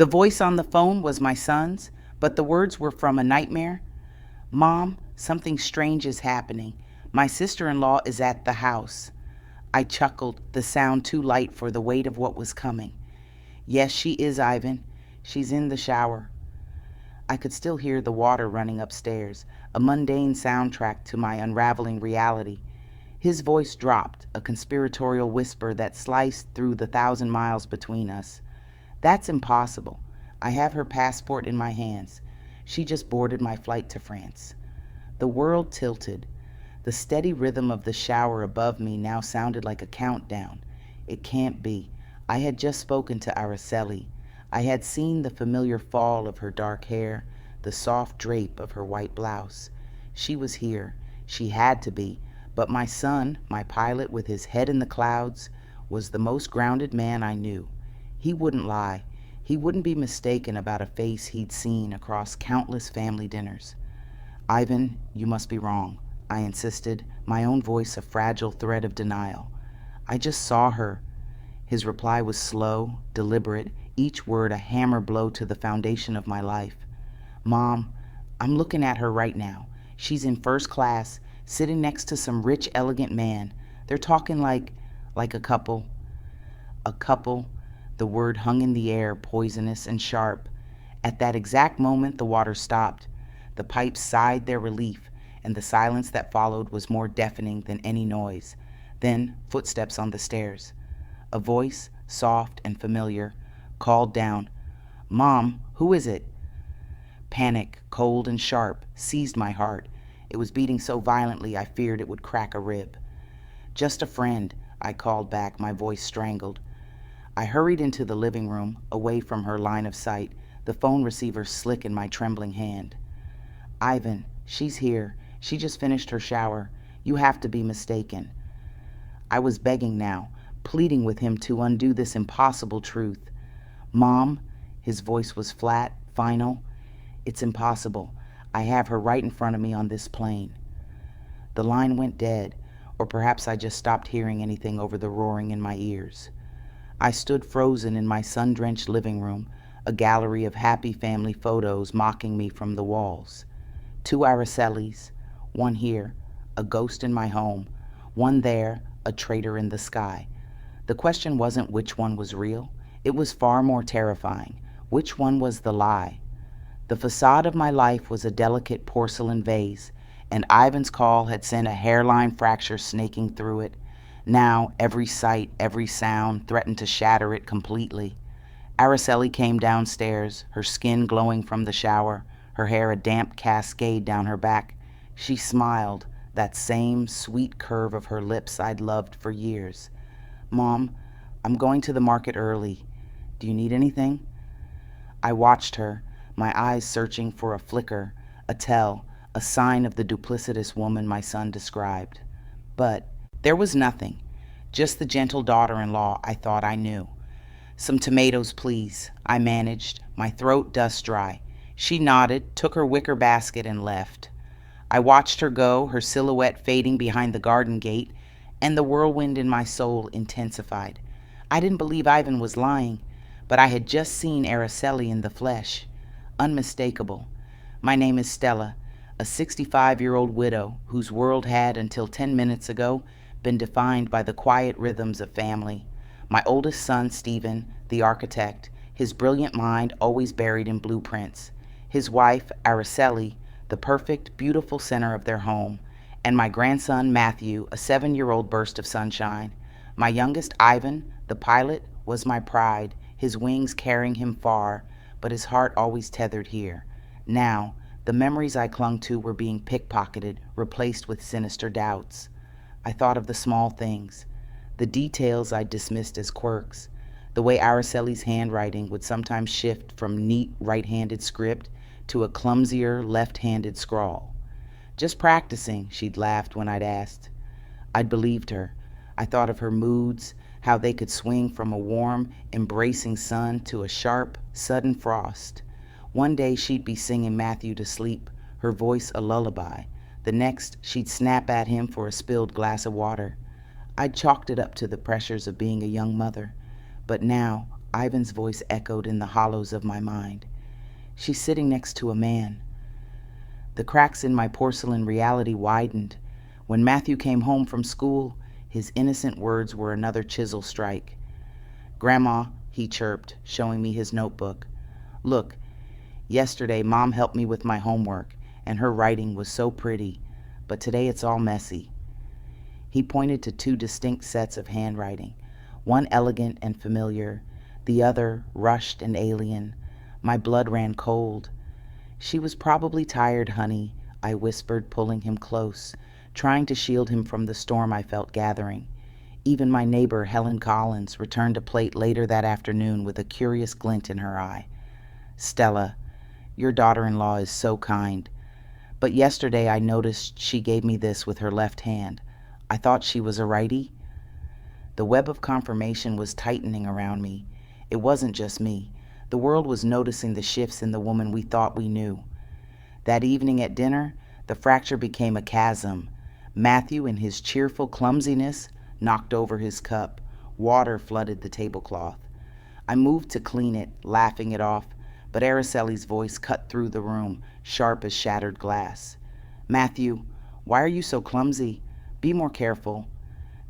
The voice on the phone was my son's, but the words were from a nightmare. Mom, something strange is happening. My sister-in-law is at the house. I chuckled, the sound too light for the weight of what was coming. Yes, she is, Ivan. She's in the shower. I could still hear the water running upstairs, a mundane soundtrack to my unraveling reality. His voice dropped, a conspiratorial whisper that sliced through the 1,000 miles between us. That's impossible. I have her passport in my hands. She just boarded my flight to France. The world tilted. The steady rhythm of the shower above me now sounded like a countdown. It can't be. I had just spoken to Araceli. I had seen the familiar fall of her dark hair, the soft drape of her white blouse. She was here. She had to be. But my son, my pilot with his head in the clouds, was the most grounded man I knew. He wouldn't lie. He wouldn't be mistaken about a face he'd seen across countless family dinners. Ivan, you must be wrong, I insisted, my own voice a fragile thread of denial. I just saw her. His reply was slow, deliberate, each word a hammer blow to the foundation of my life. Mom, I'm looking at her right now. She's in first class, sitting next to some rich, elegant man. They're talking like a couple. A couple. The word hung in the air, poisonous and sharp. At that exact moment, the water stopped. The pipes sighed their relief, and the silence that followed was more deafening than any noise. Then, footsteps on the stairs. A voice, soft and familiar, called down, Mom, who is it? Panic, cold and sharp, seized my heart. It was beating so violently I feared it would crack a rib. Just a friend, I called back, my voice strangled. I hurried into the living room, away from her line of sight, the phone receiver slick in my trembling hand. Ivan, she's here. She just finished her shower. You have to be mistaken. I was begging now, pleading with him to undo this impossible truth. Mom, his voice was flat, final. It's impossible. I have her right in front of me on this plane. The line went dead, or perhaps I just stopped hearing anything over the roaring in my ears. I stood frozen in my sun-drenched living room, a gallery of happy family photos mocking me from the walls. 2 Aracelis, one here, a ghost in my home, one there, a traitor in the sky. The question wasn't which one was real. It was far more terrifying. Which one was the lie? The facade of my life was a delicate porcelain vase, and Ivan's call had sent a hairline fracture snaking through it. Now, every sight, every sound threatened to shatter it completely. Araceli came downstairs, her skin glowing from the shower, her hair a damp cascade down her back. She smiled, that same sweet curve of her lips I'd loved for years. Mom, I'm going to the market early. Do you need anything? I watched her, my eyes searching for a flicker, a tell, a sign of the duplicitous woman my son described. But there was nothing, just the gentle daughter-in-law I thought I knew. Some tomatoes, please, I managed, my throat dust dry. She nodded, took her wicker basket, and left. I watched her go, her silhouette fading behind the garden gate, and the whirlwind in my soul intensified. I didn't believe Ivan was lying, but I had just seen Araceli in the flesh. Unmistakable. My name is Stella, a 65-year-old widow whose world had, until 10 minutes ago, been defined by the quiet rhythms of family. My oldest son, Stephen, the architect, his brilliant mind always buried in blueprints. His wife, Araceli, the perfect, beautiful center of their home. And my grandson, Matthew, a 7-year-old burst of sunshine. My youngest, Ivan, the pilot, was my pride, his wings carrying him far, but his heart always tethered here. Now, the memories I clung to were being pickpocketed, replaced with sinister doubts. I thought of the small things, the details I dismissed as quirks, the way Araceli's handwriting would sometimes shift from neat right-handed script to a clumsier left-handed scrawl. Just practicing, she'd laughed when I'd asked. I'd believed her. I thought of her moods, how they could swing from a warm, embracing sun to a sharp, sudden frost. One day she'd be singing Matthew to sleep, her voice a lullaby. The next, she'd snap at him for a spilled glass of water. I'd chalked it up to the pressures of being a young mother. But now, Ivan's voice echoed in the hollows of my mind. She's sitting next to a man. The cracks in my porcelain reality widened. When Matthew came home from school, his innocent words were another chisel strike. "Grandma," he chirped, showing me his notebook. "Look, yesterday Mom helped me with my homework, and her writing was so pretty, but today it's all messy." He pointed to two distinct sets of handwriting, one elegant and familiar, the other rushed and alien. My blood ran cold. "She was probably tired, honey," I whispered, pulling him close, trying to shield him from the storm I felt gathering. Even my neighbor, Helen Collins, returned a plate later that afternoon with a curious glint in her eye. "Stella, your daughter-in-law is so kind. But yesterday I noticed she gave me this with her left hand. I thought she was a righty." The web of confirmation was tightening around me. It wasn't just me. The world was noticing the shifts in the woman we thought we knew. That evening at dinner, the fracture became a chasm. Matthew, in his cheerful clumsiness, knocked over his cup. Water flooded the tablecloth. I moved to clean it, laughing it off, but Araceli's voice cut through the room, sharp as shattered glass. "Matthew, why are you so clumsy? Be more careful."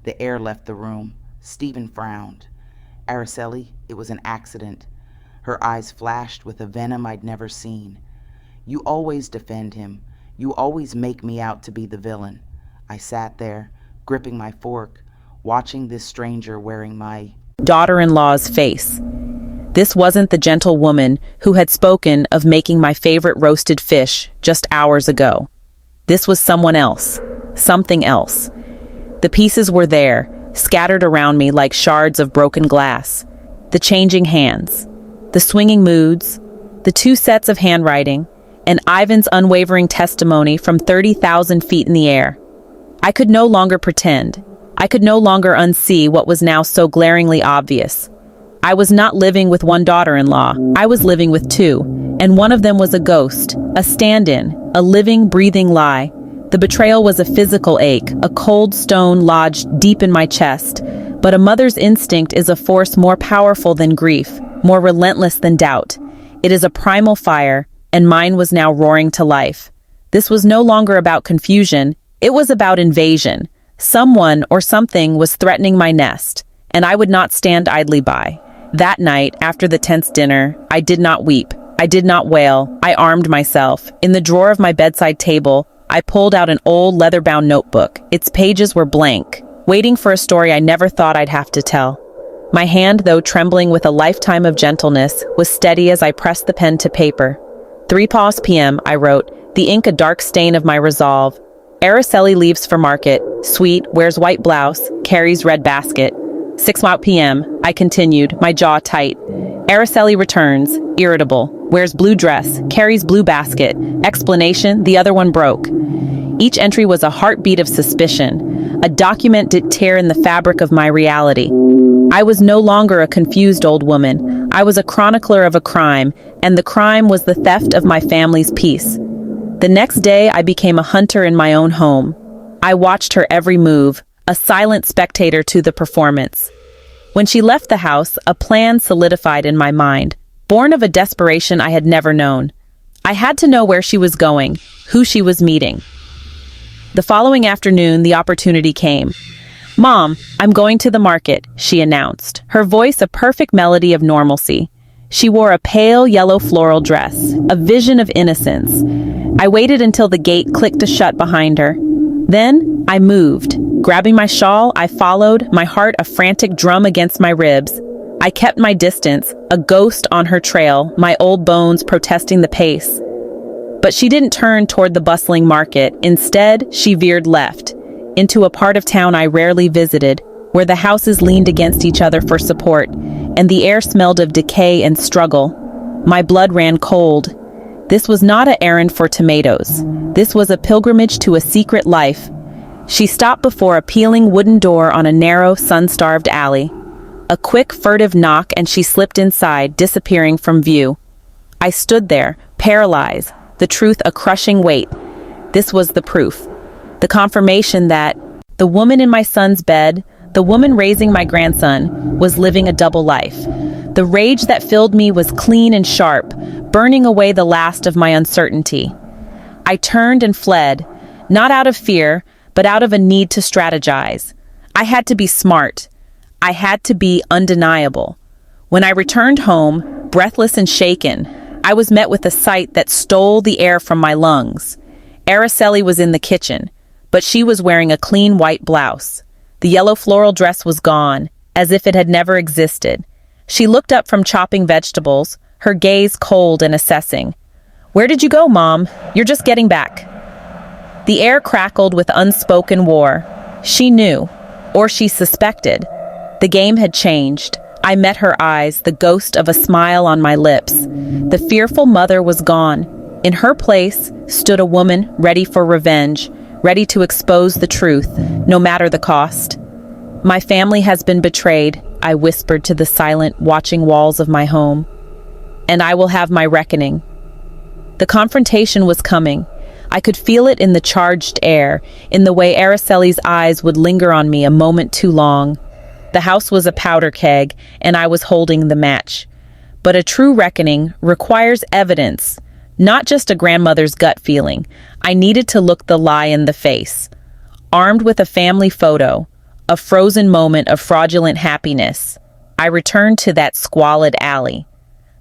The air left the room. Stephen frowned. "Araceli, it was an accident." Her eyes flashed with a venom I'd never seen. "You always defend him. You always make me out to be the villain." I sat there, gripping my fork, watching this stranger wearing my daughter-in-law's face. This wasn't the gentle woman who had spoken of making my favorite roasted fish just hours ago. This was someone else, something else. The pieces were there, scattered around me like shards of broken glass. The changing hands, the swinging moods, the two sets of handwriting, and Ivan's unwavering testimony from 30,000 feet in the air. I could no longer pretend. I could no longer unsee what was now so glaringly obvious. I was not living with one daughter-in-law. I was living with two, and one of them was a ghost, a stand-in, a living, breathing lie. The betrayal was a physical ache, a cold stone lodged deep in my chest. But a mother's instinct is a force more powerful than grief, more relentless than doubt. It is a primal fire, and mine was now roaring to life. This was no longer about confusion, it was about invasion. Someone or something was threatening my nest, and I would not stand idly by. That night, after the tense dinner, I did not weep. I did not wail. I armed myself. In the drawer of my bedside table, I pulled out an old leather-bound notebook. Its pages were blank, waiting for a story I never thought I'd have to tell. My hand, though trembling with a lifetime of gentleness, was steady as I pressed the pen to paper. 3 p.m., I wrote, the ink a dark stain of my resolve. Araceli leaves for market. Sweet, wears white blouse, carries red basket. 6 p.m., I continued, my jaw tight. Araceli returns, irritable, wears blue dress, carries blue basket. Explanation, the other one broke. Each entry was a heartbeat of suspicion. A document did tear in the fabric of my reality. I was no longer a confused old woman. I was a chronicler of a crime, and the crime was the theft of my family's peace. The next day, I became a hunter in my own home. I watched her every move, a silent spectator to the performance. When she left the house, a plan solidified in my mind, born of a desperation I had never known. I had to know where she was going, who she was meeting. The following afternoon, the opportunity came. "Mom, I'm going to the market," she announced, her voice a perfect melody of normalcy. She wore a pale yellow floral dress, a vision of innocence. I waited until the gate clicked shut behind her. Then I moved. Grabbing my shawl, I followed, my heart a frantic drum against my ribs. I kept my distance, a ghost on her trail, my old bones protesting the pace. But she didn't turn toward the bustling market. Instead, she veered left, into a part of town I rarely visited, where the houses leaned against each other for support, and the air smelled of decay and struggle. My blood ran cold. This was not an errand for tomatoes. This was a pilgrimage to a secret life. She stopped before a peeling wooden door on a narrow, sun-starved alley. A quick, furtive knock, and she slipped inside, disappearing from view. I stood there, paralyzed, the truth a crushing weight. This was the proof. The confirmation that the woman in my son's bed, The woman raising my grandson was living a double life. The rage that filled me was clean and sharp, burning away the last of my uncertainty. I turned and fled, not out of fear, but out of a need to strategize. I had to be smart. I had to be undeniable. When I returned home, breathless and shaken, I was met with a sight that stole the air from my lungs. Araceli was in the kitchen, but she was wearing a clean white blouse. The yellow floral dress was gone, as if it had never existed. She looked up from chopping vegetables, her gaze cold and assessing. "Where did you go, Mom? You're just getting back." The air crackled with unspoken war. She knew, or she suspected. The game had changed. I met her eyes, the ghost of a smile on my lips. The fearful mother was gone. In her place stood a woman ready for revenge, ready to expose the truth, no matter the cost. "My family has been betrayed," I whispered to the silent, watching walls of my home. "And I will have my reckoning." The confrontation was coming. I could feel it in the charged air, in the way Araceli's eyes would linger on me a moment too long. The house was a powder keg, and I was holding the match. But a true reckoning requires evidence, not just a grandmother's gut feeling. I needed to look the lie in the face. Armed with a family photo, a frozen moment of fraudulent happiness, I returned to that squalid alley.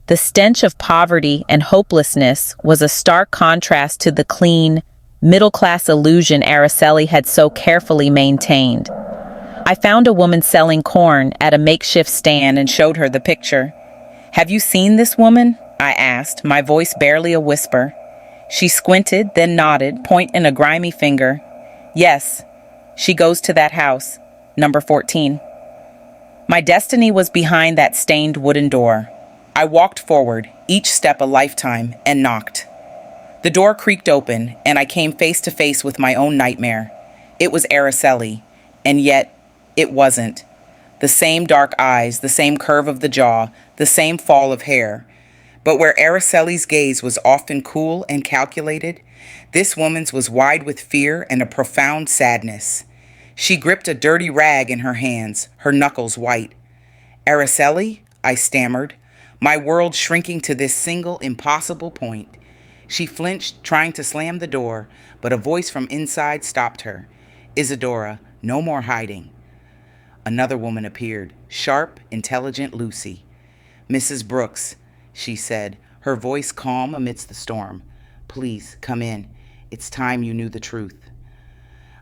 The stench of poverty and hopelessness was a stark contrast to the clean, middle-class illusion Araceli had so carefully maintained. I found a woman selling corn at a makeshift stand and showed her the picture. "Have you seen this woman?" I asked, my voice barely a whisper. She squinted, then nodded, pointing a grimy finger. "Yes, she goes to that house, number 14. My destiny was behind that stained wooden door. I walked forward, each step a lifetime, and knocked. The door creaked open, and I came face to face with my own nightmare. It was Araceli, and yet it wasn't. The same dark eyes, the same curve of the jaw, the same fall of hair. But where Araceli's gaze was often cool and calculated, this woman's was wide with fear and a profound sadness. She gripped a dirty rag in her hands, her knuckles white. "Araceli?" I stammered, my world shrinking to this single impossible point. She flinched, trying to slam the door, but a voice from inside stopped her. "Isadora, no more hiding." Another woman appeared, sharp, intelligent Lucy. "Mrs. Brooks," she said, her voice calm amidst the storm. "Please, come in. It's time you knew the truth."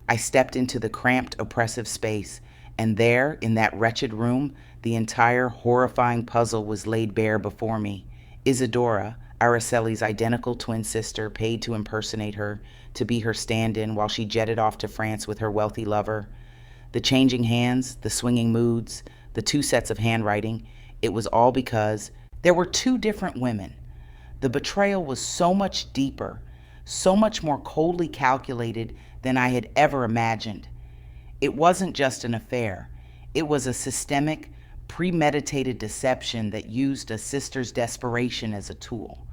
I stepped into the cramped, oppressive space, and there, in that wretched room, the entire horrifying puzzle was laid bare before me. Isadora, Araceli's identical twin sister, paid to impersonate her, to be her stand-in while she jetted off to France with her wealthy lover. The changing hands, the swinging moods, the two sets of handwriting, it was all because there were two different women. The betrayal was so much deeper, so much more coldly calculated than I had ever imagined. It wasn't just an affair. It was a systemic, premeditated deception that used a sister's desperation as a tool.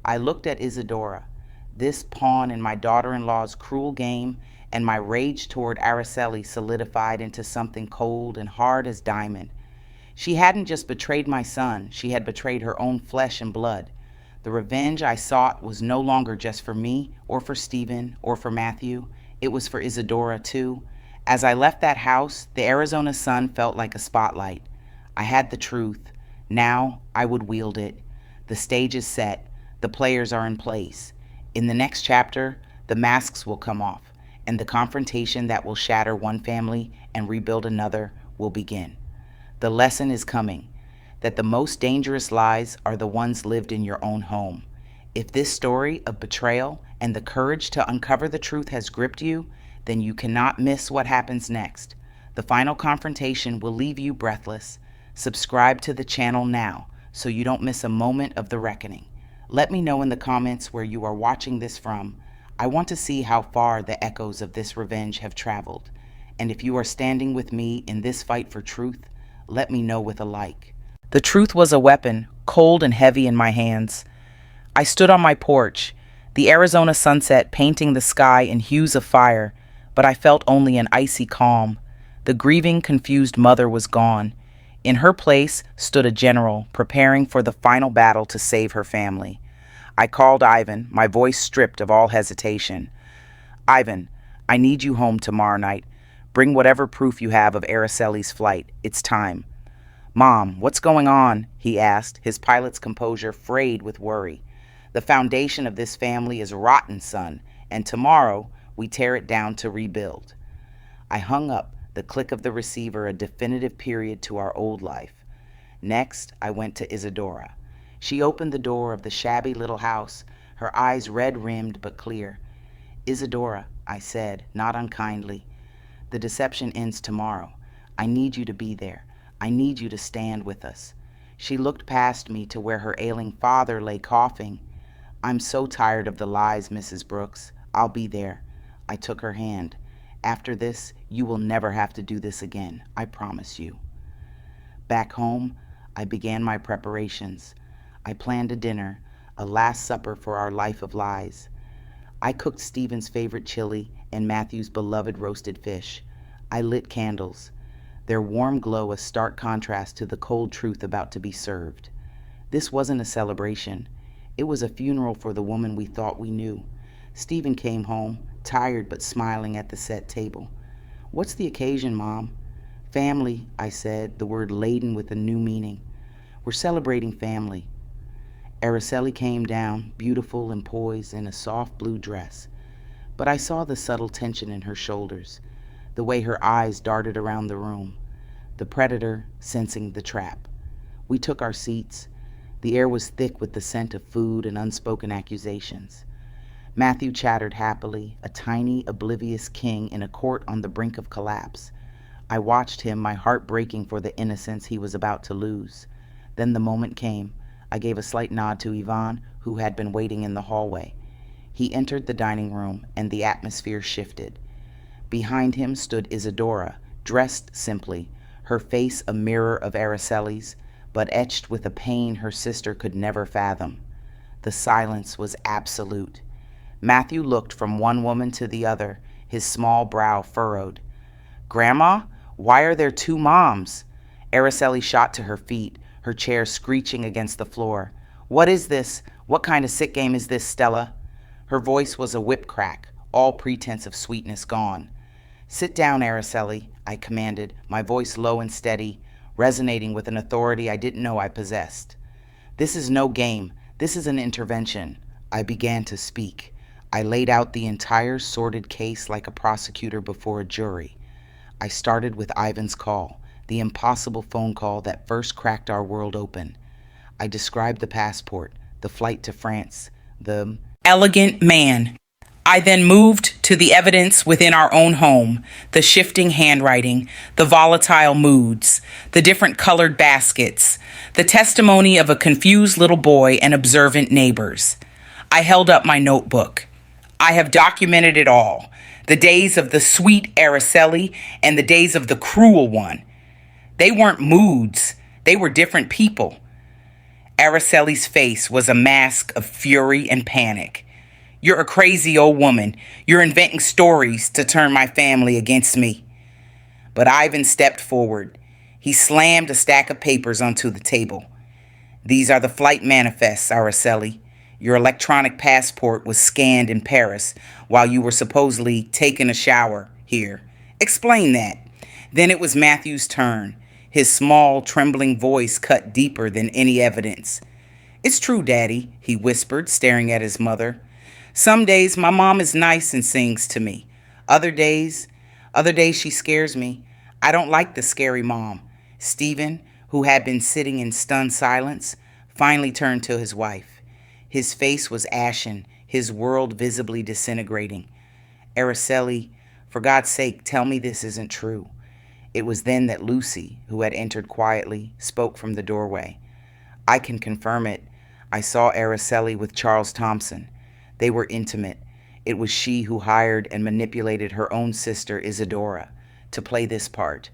I looked at Isadora, this pawn in my daughter-in-law's cruel game, and my rage toward Araceli solidified into something cold and hard as diamond. She hadn't just betrayed my son, she had betrayed her own flesh and blood. The revenge I sought was no longer just for me, or for Stephen, or for Matthew. It was for Isadora, too. As I left that house, the Arizona sun felt like a spotlight. I had the truth. Now I would wield it. The stage is set. The players are in place. In the next chapter, the masks will come off, and the confrontation that will shatter one family and rebuild another will begin. The lesson is coming, that the most dangerous lies are the ones lived in your own home. If this story of betrayal and the courage to uncover the truth has gripped you, then you cannot miss what happens next. The final confrontation will leave you breathless. Subscribe to the channel now so you don't miss a moment of the reckoning. Let me know in the comments where you are watching this from. I want to see how far the echoes of this revenge have traveled. And if you are standing with me in this fight for truth, let me know with a like. The truth was a weapon, cold and heavy in my hands. I stood on my porch, the Arizona sunset painting the sky in hues of fire, but I felt only an icy calm. The grieving, confused mother was gone. In her place stood a general, preparing for the final battle to save her family. I called Ivan, my voice stripped of all hesitation. Ivan, I need you home tomorrow night. Bring whatever proof you have of Araceli's flight. It's time. Mom, what's going on? He asked, his pilot's composure frayed with worry. The foundation of this family is rotten, son, and tomorrow we tear it down to rebuild. I hung up, the click of the receiver a definitive period to our old life. Next, I went to Isadora. She opened the door of the shabby little house, her eyes red-rimmed but clear. Isadora, I said, not unkindly, the deception ends tomorrow. I need you to be there. I need you to stand with us. She looked past me to where her ailing father lay coughing. I'm so tired of the lies, Mrs. Brooks. I'll be there. I took her hand. After this, you will never have to do this again. I promise you. Back home, I began my preparations. I planned a dinner, a last supper for our life of lies. I cooked Stephen's favorite chili and Matthew's beloved roasted fish. I lit candles, their warm glow a stark contrast to the cold truth about to be served. This wasn't a celebration. It was a funeral for the woman we thought we knew. Stephen came home, tired but smiling at the set table. What's the occasion, Mom? Family, I said, the word laden with a new meaning. We're celebrating family. Araceli came down, beautiful and poised in a soft blue dress. But I saw the subtle tension in her shoulders, the way her eyes darted around the room, the predator sensing the trap. We took our seats. The air was thick with the scent of food and unspoken accusations. Matthew chattered happily, a tiny, oblivious king in a court on the brink of collapse. I watched him, my heart breaking for the innocence he was about to lose. Then the moment came. I gave a slight nod to Yvonne, who had been waiting in the hallway. He entered the dining room, and the atmosphere shifted. Behind him stood Isadora, dressed simply, her face a mirror of Araceli's, but etched with a pain her sister could never fathom. The silence was absolute. Matthew looked from one woman to the other, his small brow furrowed. Grandma, why are there two moms? Araceli shot to her feet, her chair screeching against the floor. What is this? What kind of sick game is this, Stella? Her voice was a whip crack, all pretense of sweetness gone. Sit down, Araceli, I commanded, my voice low and steady, resonating with an authority I didn't know I possessed. This is no game. This is an intervention. I began to speak. I laid out the entire sordid case like a prosecutor before a jury. I started with Ivan's call, the impossible phone call that first cracked our world open. I described the passport, the flight to France, the elegant man. I then moved to the evidence within our own home, the shifting handwriting, the volatile moods, the different colored baskets, the testimony of a confused little boy and observant neighbors. I held up my notebook. I have documented it all, the days of the sweet Araceli and the days of the cruel one. They weren't moods, they were different people. Araceli's face was a mask of fury and panic. You're a crazy old woman. You're inventing stories to turn my family against me. But Ivan stepped forward. He slammed a stack of papers onto the table. These are the flight manifests, Araceli. Your electronic passport was scanned in Paris while you were supposedly taking a shower here. Explain that. Then it was Matthew's turn. His small, trembling voice cut deeper than any evidence. It's true, Daddy, he whispered, staring at his mother. Some days my mom is nice and sings to me. Other days she scares me. I don't like the scary mom. Stephen, who had been sitting in stunned silence, finally turned to his wife. His face was ashen, his world visibly disintegrating. Araceli, for God's sake, tell me this isn't true. It was then that Lucy, who had entered quietly, spoke from the doorway. I can confirm it. I saw Araceli with Charles Thompson. They were intimate. It was she who hired and manipulated her own sister, Isadora, to play this part.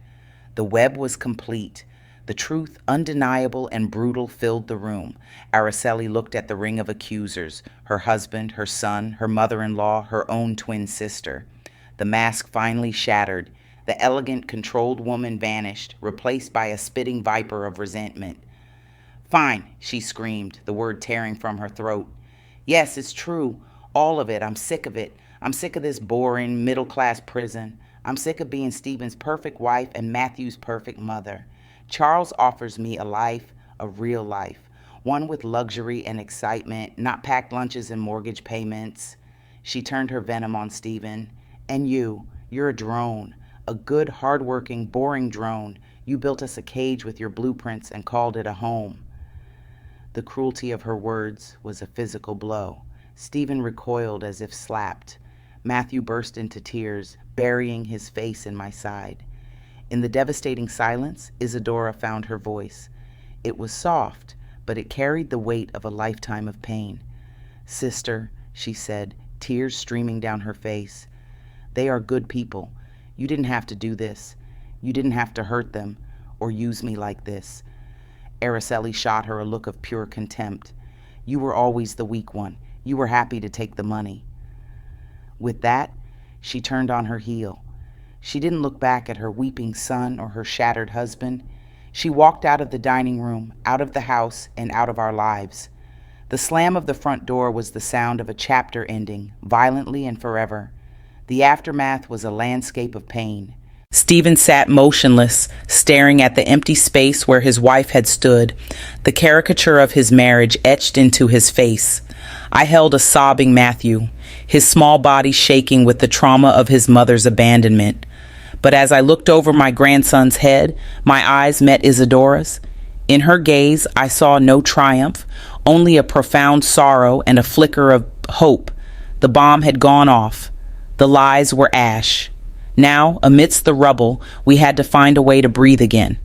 The web was complete. The truth, undeniable and brutal, filled the room. Araceli looked at the ring of accusers, her husband, her son, her mother-in-law, her own twin sister. The mask finally shattered. The elegant, controlled woman vanished, replaced by a spitting viper of resentment. Fine, she screamed, the word tearing from her throat. Yes, it's true. All of it. I'm sick of it. I'm sick of this boring, middle class prison. I'm sick of being Stephen's perfect wife and Matthew's perfect mother. Charles offers me a life, a real life, one with luxury and excitement, not packed lunches and mortgage payments. She turned her venom on Stephen. And you're a drone, a good, hard-working, boring drone. You built us a cage with your blueprints and called it a home. The cruelty of her words was a physical blow. Stephen recoiled as if slapped. Matthew burst into tears, burying his face in my side. In the devastating silence, Isadora found her voice. It was soft, but it carried the weight of a lifetime of pain. Sister, she said, tears streaming down her face. They are good people. You didn't have to do this. You didn't have to hurt them or use me like this. Araceli shot her a look of pure contempt. You were always the weak one. You were happy to take the money. With that, she turned on her heel. She didn't look back at her weeping son or her shattered husband. She walked out of the dining room, out of the house, and out of our lives. The slam of the front door was the sound of a chapter ending, violently and forever. The aftermath was a landscape of pain. Stephen sat motionless, staring at the empty space where his wife had stood, the caricature of his marriage etched into his face. I held a sobbing Matthew, his small body shaking with the trauma of his mother's abandonment. But as I looked over my grandson's head, my eyes met Isadora's. In her gaze, I saw no triumph, only a profound sorrow and a flicker of hope. The bomb had gone off. The lies were ash. Now, amidst the rubble, we had to find a way to breathe again.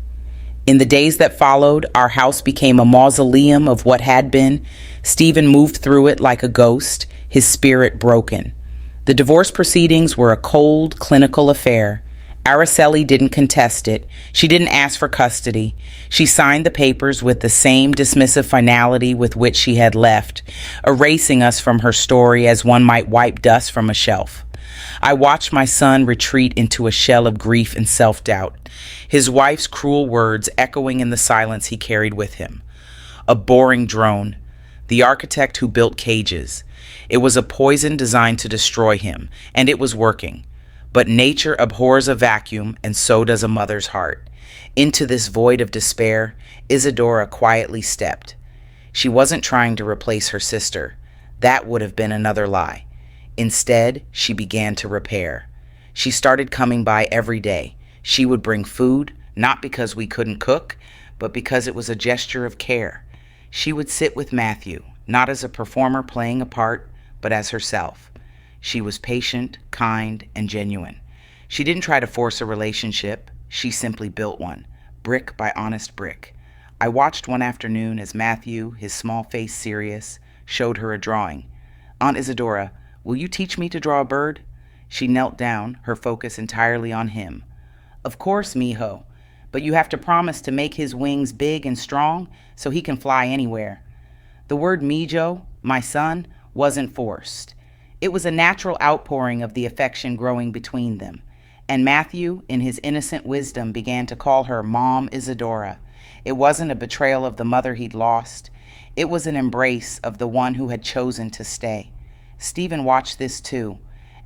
In the days that followed, our house became a mausoleum of what had been. Stephen moved through it like a ghost, his spirit broken. The divorce proceedings were a cold, clinical affair. Araceli didn't contest it. She didn't ask for custody. She signed the papers with the same dismissive finality with which she had left, erasing us from her story as one might wipe dust from a shelf. I watched my son retreat into a shell of grief and self-doubt, his wife's cruel words echoing in the silence he carried with him. A boring drone, the architect who built cages. It was a poison designed to destroy him, and it was working. But nature abhors a vacuum, and so does a mother's heart. Into this void of despair, Isadora quietly stepped. She wasn't trying to replace her sister. That would have been another lie. Instead, she began to repair. She started coming by every day. She would bring food, not because we couldn't cook, but because it was a gesture of care. She would sit with Matthew, not as a performer playing a part, but as herself. She was patient, kind, and genuine. She didn't try to force a relationship. She simply built one, brick by honest brick. I watched one afternoon as Matthew, his small face serious, showed her a drawing. Aunt Isadora, will you teach me to draw a bird? She knelt down, her focus entirely on him. Of course, mijo, but you have to promise to make his wings big and strong so he can fly anywhere. The word mijo, my son, wasn't forced. It was a natural outpouring of the affection growing between them, and Matthew, in his innocent wisdom, began to call her Mom Isadora. It wasn't a betrayal of the mother he'd lost. It was an embrace of the one who had chosen to stay. Stephen watched this too.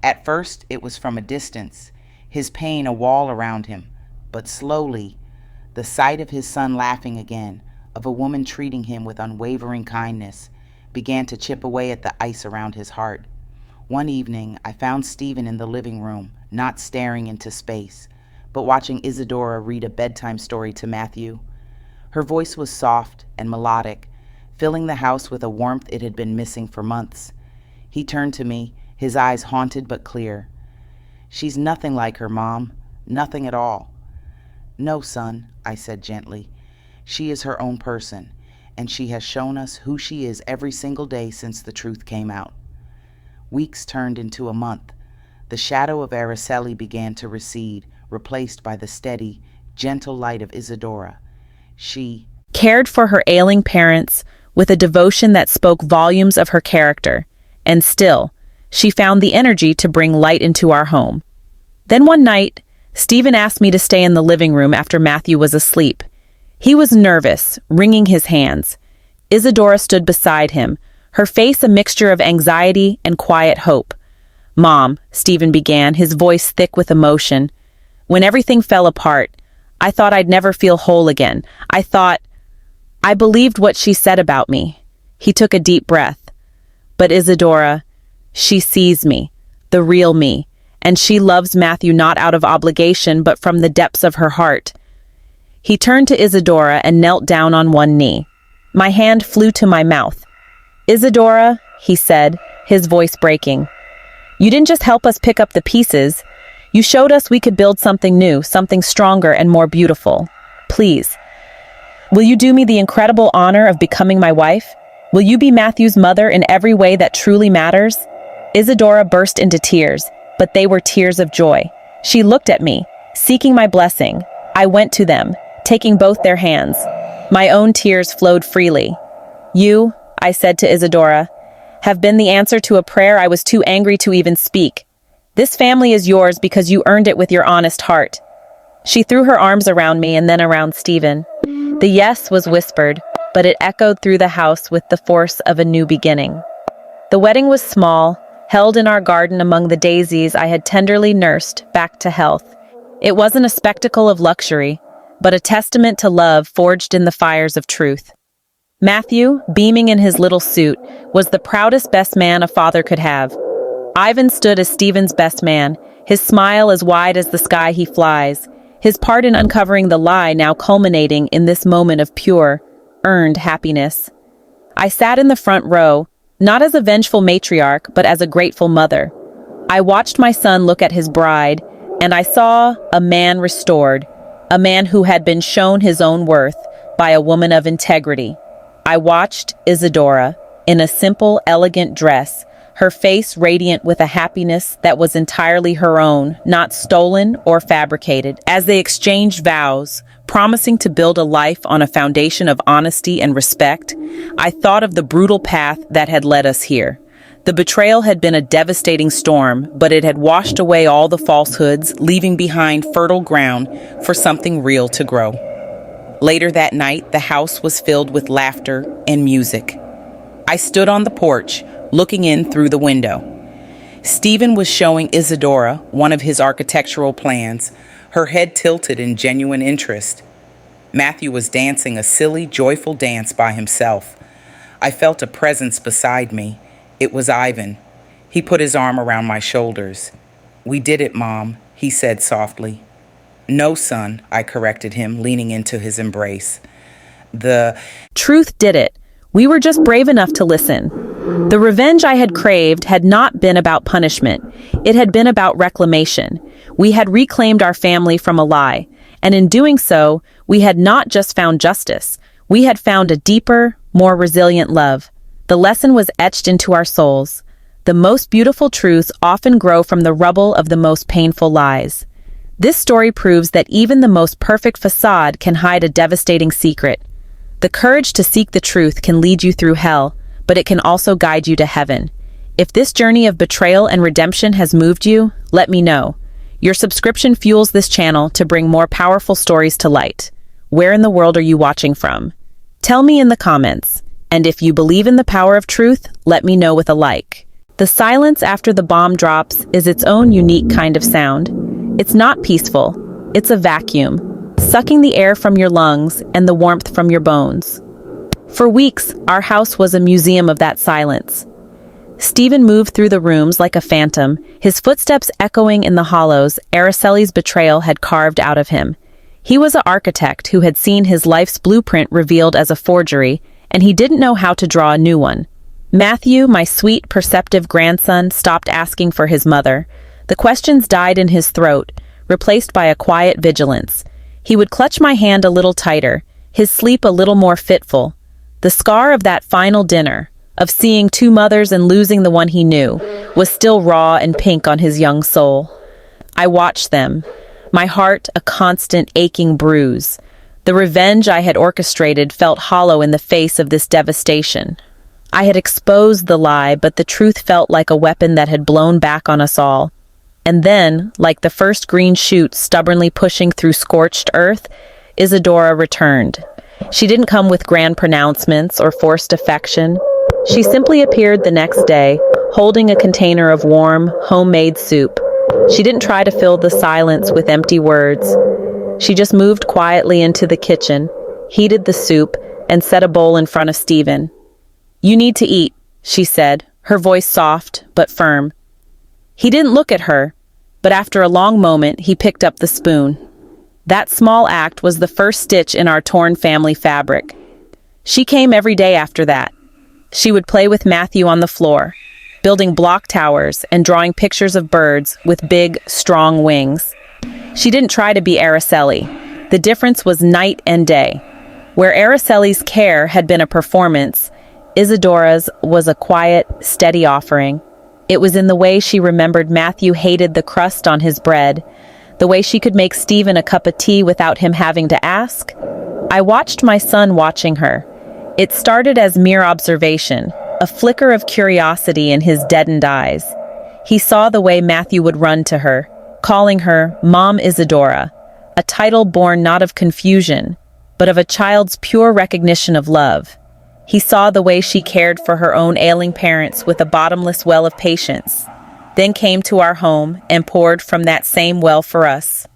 At first, it was from a distance, his pain a wall around him. But slowly, the sight of his son laughing again, of a woman treating him with unwavering kindness, began to chip away at the ice around his heart. One evening, I found Stephen in the living room, not staring into space, but watching Isadora read a bedtime story to Matthew. Her voice was soft and melodic, filling the house with a warmth it had been missing for months. He turned to me, his eyes haunted but clear. She's nothing like her mom, nothing at all. No, son, I said gently. She is her own person, and she has shown us who she is every single day since the truth came out. Weeks turned into a month. The shadow of Araceli began to recede, replaced by the steady, gentle light of Isadora. She cared for her ailing parents with a devotion that spoke volumes of her character, and still, she found the energy to bring light into our home. Then one night, Stephen asked me to stay in the living room after Matthew was asleep. He was nervous, wringing his hands. Isadora stood beside him, her face a mixture of anxiety and quiet hope. "Mom," Stephen began, his voice thick with emotion. "When everything fell apart, I thought I'd never feel whole again. I believed what she said about me." He took a deep breath. "But Isadora, she sees me, the real me, and she loves Matthew not out of obligation but from the depths of her heart." He turned to Isadora and knelt down on one knee. My hand flew to my mouth. "Isadora," he said, his voice breaking, "you didn't just help us pick up the pieces. You showed us we could build something new, something stronger and more beautiful. Please, will you do me the incredible honor of becoming my wife? Will you be Matthew's mother in every way that truly matters?" Isadora burst into tears, but they were tears of joy. She looked at me, seeking my blessing. I went to them, taking both their hands. My own tears flowed freely. "You," I said to Isadora, "have been the answer to a prayer I was too angry to even speak. This family is yours because you earned it with your honest heart." She threw her arms around me and then around Stephen. The yes was whispered, but it echoed through the house with the force of a new beginning. The wedding was small, held in our garden among the daisies I had tenderly nursed back to health. It wasn't a spectacle of luxury, but a testament to love forged in the fires of truth. Matthew, beaming in his little suit, was the proudest best man a father could have. Ivan stood as Stephen's best man, his smile as wide as the sky he flies, his part in uncovering the lie now culminating in this moment of pure, earned happiness. I sat in the front row, not as a vengeful matriarch, but as a grateful mother. I watched my son look at his bride, and I saw a man restored, a man who had been shown his own worth by a woman of integrity. I watched Isadora, in a simple, elegant dress, her face radiant with a happiness that was entirely her own, not stolen or fabricated, as they exchanged vows, promising to build a life on a foundation of honesty and respect. I thought of the brutal path that had led us here. The betrayal had been a devastating storm, but it had washed away all the falsehoods, leaving behind fertile ground for something real to grow. Later that night, the house was filled with laughter and music. I stood on the porch, looking in through the window. Stephen was showing Isadora one of his architectural plans, her head tilted in genuine interest. Matthew was dancing a silly, joyful dance by himself. I felt a presence beside me. It was Ivan. He put his arm around my shoulders. "We did it, Mom," he said softly. "No, son," I corrected him, leaning into his embrace. "The truth did it. We were just brave enough to listen." The revenge I had craved had not been about punishment. It had been about reclamation. We had reclaimed our family from a lie, and in doing so, we had not just found justice. We had found a deeper, more resilient love. The lesson was etched into our souls. The most beautiful truths often grow from the rubble of the most painful lies. This story proves that even the most perfect facade can hide a devastating secret. The courage to seek the truth can lead you through hell, but it can also guide you to heaven. If this journey of betrayal and redemption has moved you, let me know. Your subscription fuels this channel to bring more powerful stories to light. Where in the world are you watching from? Tell me in the comments. And if you believe in the power of truth, let me know with a like. The silence after the bomb drops is its own unique kind of sound. It's not peaceful. It's a vacuum, sucking the air from your lungs and the warmth from your bones. For weeks, our house was a museum of that silence. Stephen moved through the rooms like a phantom, his footsteps echoing in the hollows Araceli's betrayal had carved out of him. He was an architect who had seen his life's blueprint revealed as a forgery, and he didn't know how to draw a new one. Matthew, my sweet, perceptive grandson, stopped asking for his mother. The questions died in his throat, replaced by a quiet vigilance. He would clutch my hand a little tighter, his sleep a little more fitful. The scar of that final dinner, of seeing two mothers and losing the one he knew, was still raw and pink on his young soul. I watched them, my heart a constant aching bruise. The revenge I had orchestrated felt hollow in the face of this devastation. I had exposed the lie, but the truth felt like a weapon that had blown back on us all. And then, like the first green shoot stubbornly pushing through scorched earth, Isadora returned. She didn't come with grand pronouncements or forced affection. She simply appeared the next day, holding a container of warm, homemade soup. She didn't try to fill the silence with empty words. She just moved quietly into the kitchen, heated the soup, and set a bowl in front of Stephen. "You need to eat," she said, her voice soft but firm. He didn't look at her, but after a long moment, he picked up the spoon. That small act was the first stitch in our torn family fabric. She came every day after that. She would play with Matthew on the floor, building block towers and drawing pictures of birds with big, strong wings. She didn't try to be Araceli. The difference was night and day. Where Araceli's care had been a performance, Isadora's was a quiet, steady offering. It was in the way she remembered Matthew hated the crust on his bread, the way she could make Stephen a cup of tea without him having to ask. I watched my son watching her. It started as mere observation, a flicker of curiosity in his deadened eyes. He saw the way Matthew would run to her, calling her Mom Isadora, a title born not of confusion, but of a child's pure recognition of love. He saw the way she cared for her own ailing parents with a bottomless well of patience, then came to our home and poured from that same well for us.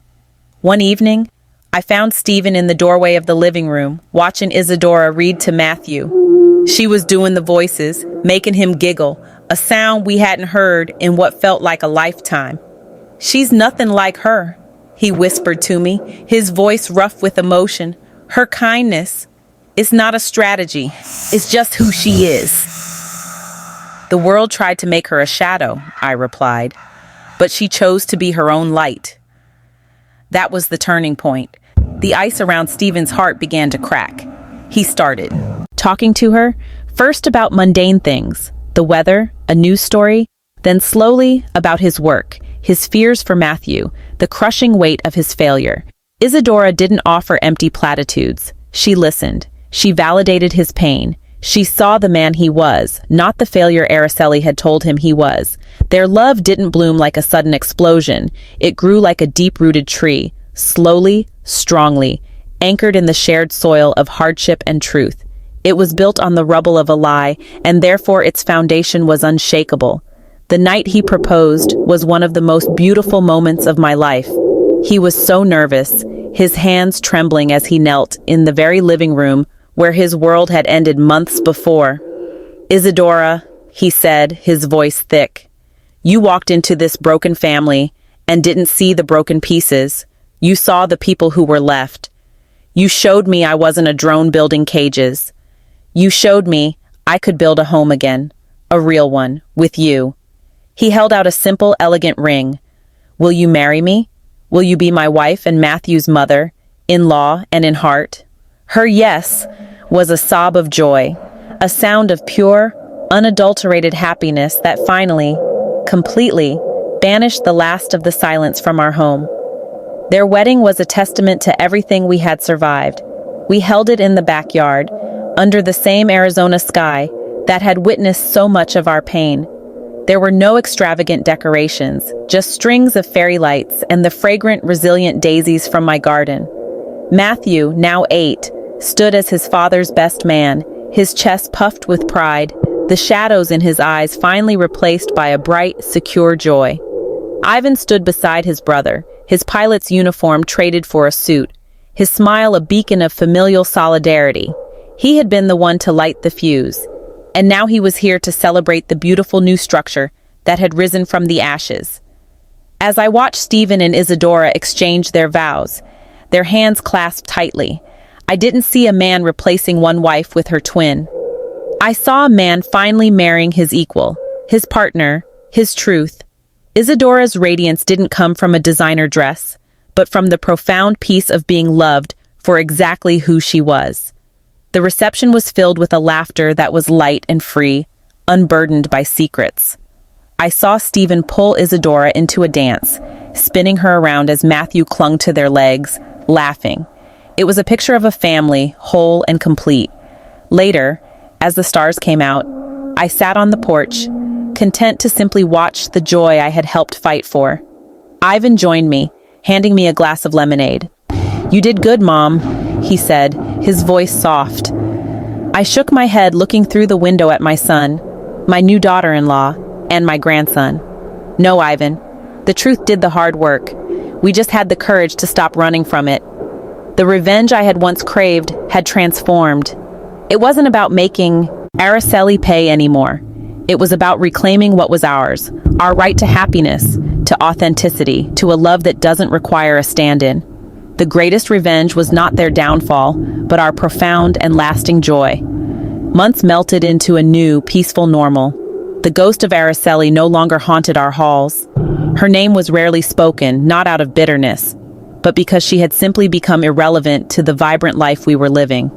One evening, I found Stephen in the doorway of the living room, watching Isadora read to Matthew. She was doing the voices, making him giggle, a sound we hadn't heard in what felt like a lifetime. "She's nothing like her," he whispered to me, his voice rough with emotion. "Her kindness is not a strategy, it's just who she is." "The world tried to make her a shadow," I replied, "but she chose to be her own light." That was the turning point. The ice around Stephen's heart began to crack. He started talking to her, first about mundane things, the weather, a news story, then slowly about his work, his fears for Matthew, the crushing weight of his failure. Isadora didn't offer empty platitudes. She listened. She validated his pain. She saw the man he was, not the failure Araceli had told him he was. Their love didn't bloom like a sudden explosion. It grew like a deep-rooted tree, slowly, strongly, anchored in the shared soil of hardship and truth. It was built on the rubble of a lie, and therefore its foundation was unshakable. The night he proposed was one of the most beautiful moments of my life. He was so nervous, his hands trembling as he knelt in the very living room where his world had ended months before. "Isadora," he said, his voice thick, "you walked into this broken family and didn't see the broken pieces. You saw the people who were left. You showed me I wasn't a drone building cages. You showed me I could build a home again, a real one, with you." He held out a simple, elegant ring. "Will you marry me? Will you be my wife and Matthew's mother, in law and in heart?" Her yes was a sob of joy, a sound of pure, unadulterated happiness that finally, completely, banished the last of the silence from our home. Their wedding was a testament to everything we had survived. We held it in the backyard, under the same Arizona sky that had witnessed so much of our pain. There were no extravagant decorations, just strings of fairy lights and the fragrant, resilient daisies from my garden. Matthew, now 8, stood as his father's best man, his chest puffed with pride, the shadows in his eyes finally replaced by a bright, secure joy. Ivan stood beside his brother, his pilot's uniform traded for a suit, his smile a beacon of familial solidarity. He had been the one to light the fuse, and now he was here to celebrate the beautiful new structure that had risen from the ashes. As I watched Stephen and Isadora exchange their vows, their hands clasped tightly, I didn't see a man replacing one wife with her twin. I saw a man finally marrying his equal, his partner, his truth. Isadora's radiance didn't come from a designer dress, but from the profound peace of being loved for exactly who she was. The reception was filled with a laughter that was light and free, unburdened by secrets. I saw Stephen pull Isadora into a dance, spinning her around as Matthew clung to their legs, laughing. It was a picture of a family, whole and complete. Later, as the stars came out, I sat on the porch, content to simply watch the joy I had helped fight for. Ivan joined me, handing me a glass of lemonade. "You did good, Mom," he said, his voice soft. I shook my head, looking through the window at my son, my new daughter-in-law, and my grandson. "No, Ivan. The truth did the hard work. We just had the courage to stop running from it." The revenge I had once craved had transformed. It wasn't about making Araceli pay anymore. It was about reclaiming what was ours, our right to happiness, to authenticity, to a love that doesn't require a stand-in. The greatest revenge was not their downfall, but our profound and lasting joy. Months melted into a new, peaceful normal. The ghost of Araceli no longer haunted our halls. Her name was rarely spoken, not out of bitterness, but because she had simply become irrelevant to the vibrant life we were living.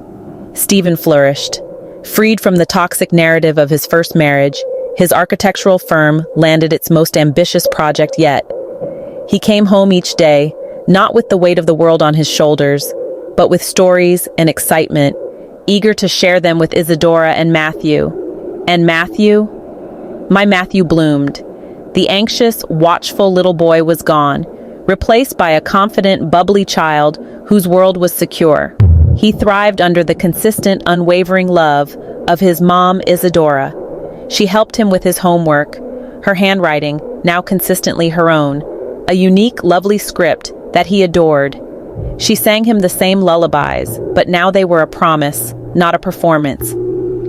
Stephen flourished. Freed from the toxic narrative of his first marriage, his architectural firm landed its most ambitious project yet. He came home each day, not with the weight of the world on his shoulders, but with stories and excitement, eager to share them with Isadora and Matthew. And Matthew? My Matthew bloomed. The anxious, watchful little boy was gone, replaced by a confident, bubbly child whose world was secure. He thrived under the consistent, unwavering love of his mom, Isadora. She helped him with his homework, her handwriting, now consistently her own, a unique, lovely script that he adored. She sang him the same lullabies, but now they were a promise, not a performance.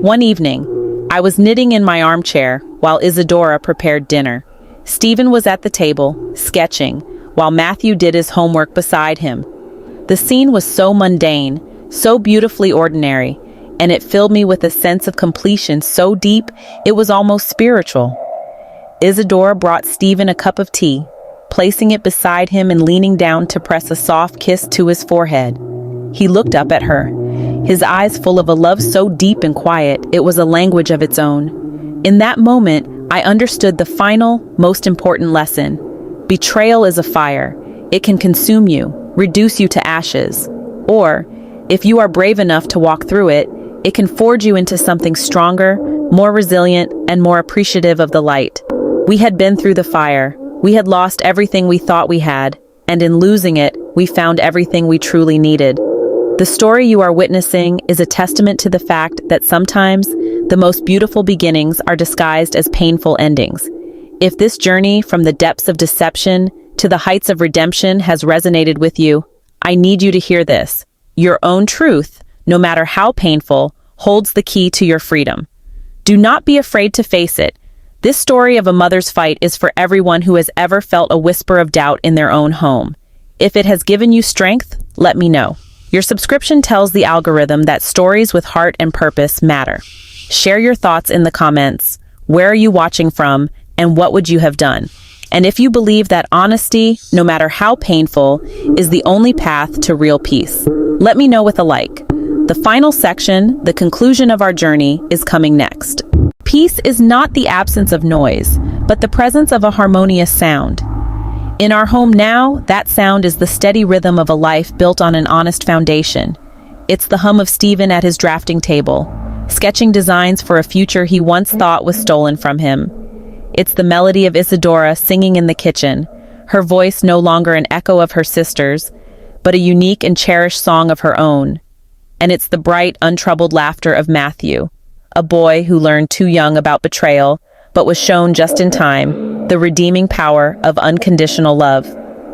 One evening, I was knitting in my armchair while Isadora prepared dinner. Stephen was at the table, sketching, while Matthew did his homework beside him. The scene was so mundane, so beautifully ordinary, and it filled me with a sense of completion so deep it was almost spiritual. Isadora brought Stephen a cup of tea, placing it beside him and leaning down to press a soft kiss to his forehead. He looked up at her, his eyes full of a love so deep and quiet it was a language of its own. In that moment, I understood the final, most important lesson. Betrayal is a fire. It can consume you, reduce you to ashes. Or, if you are brave enough to walk through it, it can forge you into something stronger, more resilient, and more appreciative of the light. We had been through the fire. We had lost everything we thought we had, and in losing it, we found everything we truly needed. The story you are witnessing is a testament to the fact that sometimes the most beautiful beginnings are disguised as painful endings. If this journey from the depths of deception to the heights of redemption has resonated with you, I need you to hear this. Your own truth, no matter how painful, holds the key to your freedom. Do not be afraid to face it. This story of a mother's fight is for everyone who has ever felt a whisper of doubt in their own home. If it has given you strength, let me know. Your subscription tells the algorithm that stories with heart and purpose matter. Share your thoughts in the comments. Where are you watching from, and what would you have done? And if you believe that honesty, no matter how painful, is the only path to real peace, let me know with a like. The final section, the conclusion of our journey, is coming next. Peace is not the absence of noise, but the presence of a harmonious sound. In our home now, that sound is the steady rhythm of a life built on an honest foundation. It's the hum of Stephen at his drafting table, sketching designs for a future he once thought was stolen from him. It's the melody of Isadora singing in the kitchen, her voice no longer an echo of her sister's, but a unique and cherished song of her own. And it's the bright, untroubled laughter of Matthew, a boy who learned too young about betrayal, but was shown just in time the redeeming power of unconditional love.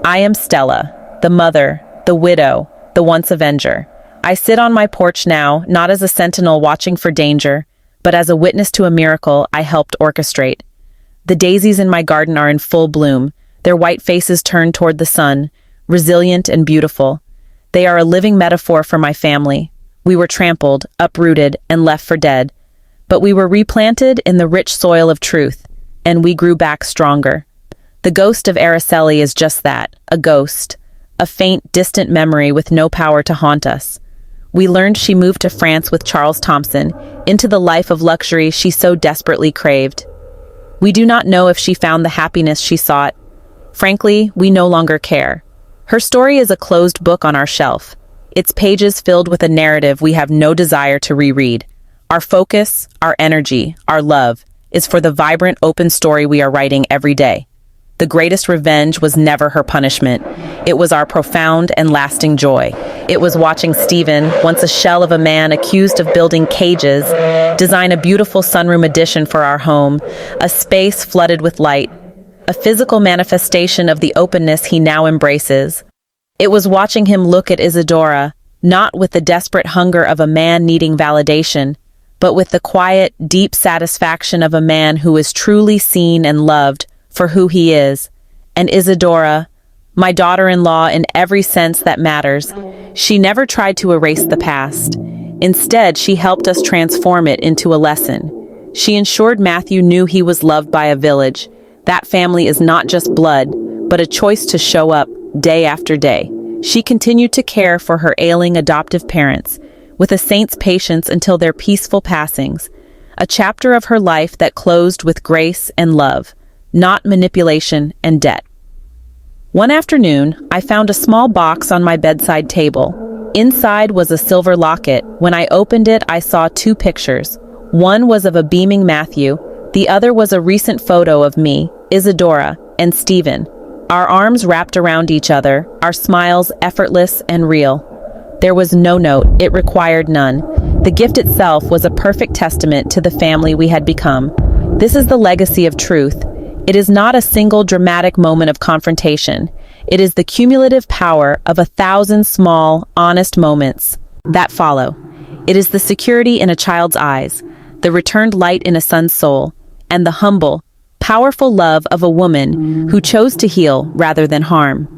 I am Stella, the mother, the widow, the once avenger. I sit on my porch now, not as a sentinel watching for danger, but as a witness to a miracle I helped orchestrate. The daisies in my garden are in full bloom, their white faces turned toward the sun, resilient and beautiful. They are a living metaphor for my family. We were trampled, uprooted, and left for dead, but we were replanted in the rich soil of truth, and we grew back stronger. The ghost of Araceli is just that, a ghost, a faint, distant memory with no power to haunt us. We learned she moved to France with Charles Thompson, into the life of luxury she so desperately craved. We do not know if she found the happiness she sought. Frankly, we no longer care. Her story is a closed book on our shelf, its pages filled with a narrative we have no desire to reread. Our focus, our energy, our love, is for the vibrant, open story we are writing every day. The greatest revenge was never her punishment. It was our profound and lasting joy. It was watching Stephen, once a shell of a man accused of building cages, design a beautiful sunroom addition for our home, a space flooded with light, a physical manifestation of the openness he now embraces. It was watching him look at Isadora, not with the desperate hunger of a man needing validation, but with the quiet, deep satisfaction of a man who is truly seen and loved for who he is. And Isadora, my daughter-in-law in every sense that matters, she never tried to erase the past. Instead, she helped us transform it into a lesson. She ensured Matthew knew he was loved by a village. That family is not just blood, but a choice to show up day after day. She continued to care for her ailing adoptive parents, with a saint's patience until their peaceful passings, a chapter of her life that closed with grace and love, not manipulation and debt. One afternoon, I found a small box on my bedside table. Inside was a silver locket. When I opened it, I saw two pictures. One was of a beaming Matthew, the other was a recent photo of me, Isadora, and Stephen, our arms wrapped around each other, our smiles effortless and real. There was no note, it required none. The gift itself was a perfect testament to the family we had become. This is the legacy of truth. It is not a single dramatic moment of confrontation. It is the cumulative power of 1,000 small, honest moments that follow. It is the security in a child's eyes, the returned light in a son's soul, and the humble, powerful love of a woman who chose to heal rather than harm.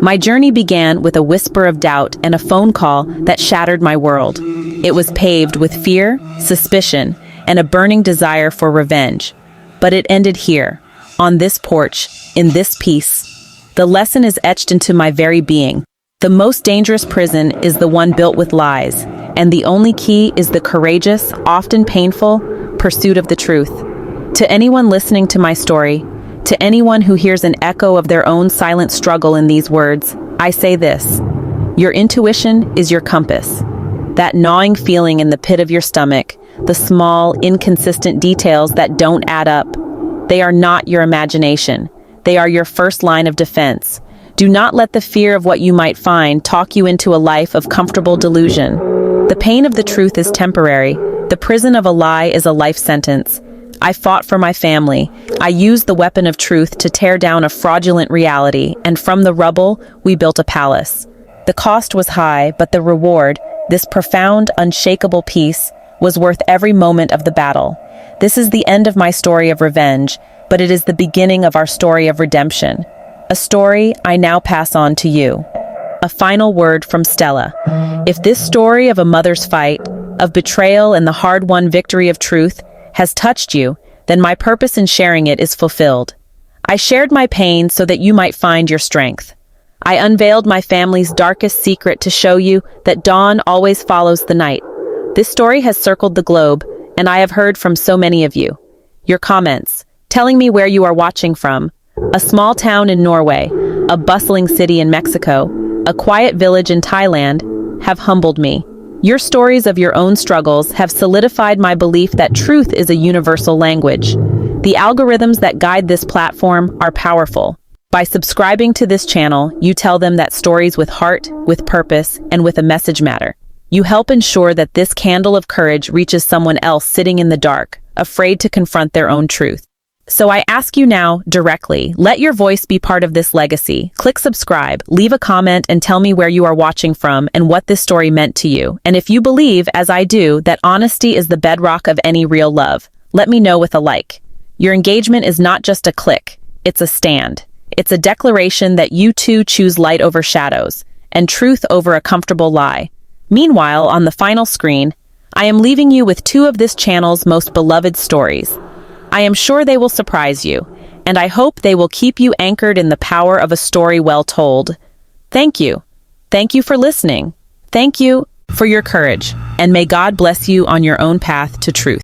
My journey began with a whisper of doubt and a phone call that shattered my world. It was paved with fear, suspicion, and a burning desire for revenge. But it ended here, on this porch, in this peace. The lesson is etched into my very being. The most dangerous prison is the one built with lies, and the only key is the courageous, often painful, pursuit of the truth. To anyone listening to my story, to anyone who hears an echo of their own silent struggle in these words, I say this: your intuition is your compass. That gnawing feeling in the pit of your stomach, the small, inconsistent details that don't add up, they are not your imagination. They are your first line of defense. Do not let the fear of what you might find talk you into a life of comfortable delusion. The pain of the truth is temporary. The prison of a lie is a life sentence. I fought for my family. I used the weapon of truth to tear down a fraudulent reality, and from the rubble, we built a palace. The cost was high, but the reward, this profound, unshakable peace, was worth every moment of the battle. This is the end of my story of revenge, but it is the beginning of our story of redemption. A story I now pass on to you. A final word from Stella. If this story of a mother's fight, of betrayal and the hard-won victory of truth has touched you, then my purpose in sharing it is fulfilled. I shared my pain so that you might find your strength. I unveiled my family's darkest secret to show you that dawn always follows the night. This story has circled the globe, and I have heard from so many of you. Your comments, telling me where you are watching from. A small town in Norway, a bustling city in Mexico, a quiet village in Thailand, have humbled me. Your stories of your own struggles have solidified my belief that truth is a universal language. The algorithms that guide this platform are powerful. By subscribing to this channel, you tell them that stories with heart, with purpose, and with a message matter. You help ensure that this candle of courage reaches someone else sitting in the dark, afraid to confront their own truth. So I ask you now, directly, let your voice be part of this legacy. Click subscribe, leave a comment, and tell me where you are watching from and what this story meant to you. And if you believe, as I do, that honesty is the bedrock of any real love, let me know with a like. Your engagement is not just a click, it's a stand. It's a declaration that you too choose light over shadows, and truth over a comfortable lie. Meanwhile, on the final screen, I am leaving you with two of this channel's most beloved stories. I am sure they will surprise you, and I hope they will keep you anchored in the power of a story well told. Thank you. Thank you for listening. Thank you for your courage, and may God bless you on your own path to truth.